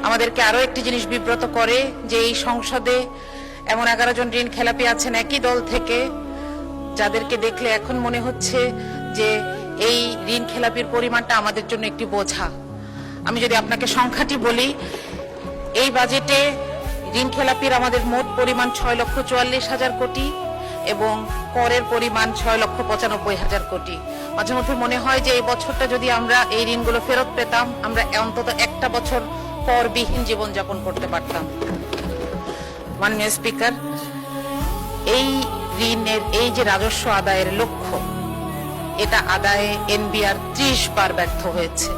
আমাদেরকে আরো একটি জিনিস বিব্রত করে যে এই সংসদে এমন 11 জন ঋণ খেলাপি আছেন একই দল থেকে, যাদেরকে দেখলে এখন মনে হচ্ছে যে এই ঋণ খেলাপির পরিমাণটা আমাদের জন্য একটি বোঝা। আমি যদি আপনাকে সংখ্যাটি বলি, এই বাজেটে ঋণ খেলাপির আমাদের মোট পরিমাণ 6,44,000 কোটি এবং করের পরিমাণ 6,95,000 কোটি। মাঝে মধ্যে মনে হয় যে এই বছরটা যদি আমরা এই ঋণগুলো ফেরত পেতাম, আমরা অন্তত একটা বছর করবিহীন জীবনযাপন করতে পারতাম। মাননীয় স্পিকার, এই ঋণের এই যে রাজস্ব আদায়ের লক্ষ্য, এটা আদায়ে এনবিআর 30 বার ব্যর্থ হয়েছে।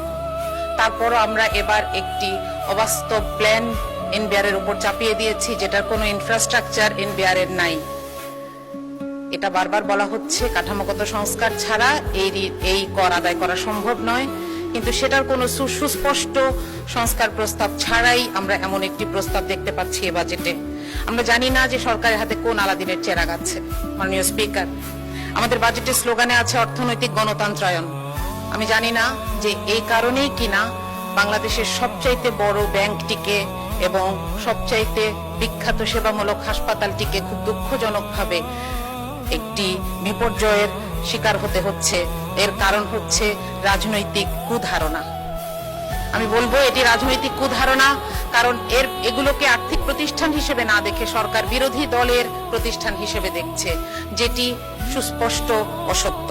তারপরও আমরা এবার একটি অবাস্তব প্ল্যান এনবিআর এর উপর চাপিয়ে দিয়েছি, যেটার কোনো ইনফ্রাস্ট্রাকচার এনবিআর এর নাই। এটা বারবার বলা হচ্ছে কাঠামোগত সংস্কার ছাড়া এই কর আদায় করা সম্ভব নয়, কিন্তু সেটার কোনো সুস্পষ্ট সংস্কার প্রস্তাব ছাড়াই আমরা এমন একটি প্রস্তাব দেখতে পাচ্ছি এই বাজেটে। আমরা জানি না যে সরকারের হাতে কোন আলাদিনের চেরাগ আছে। মাননীয় স্পিকার, আমাদের বাজেটের স্লোগানে আছে অর্থনৈতিক গণতন্ত্রায়ন। আমি জানি না যে এই কারণেই কিনা বাংলাদেশের সবচাইতে বড় ব্যাংকটিকে এবং সবচাইতে বিখ্যাত সেবামূলক হাসপাতালটিকে খুব দুঃখজনকভাবে একটি বিপর্যয়ের শিকার হতে হচ্ছে। এর কারণ হচ্ছে রাজনৈতিক কুধারণা। আমি বলবো এটি রাজনৈতিক কুধারণা, কারণ এগুলোকে আর্থিক প্রতিষ্ঠান হিসেবে না দেখে সরকার বিরোধী দলের প্রতিষ্ঠান হিসেবে দেখছে, যেটি সুস্পষ্ট অসত্য।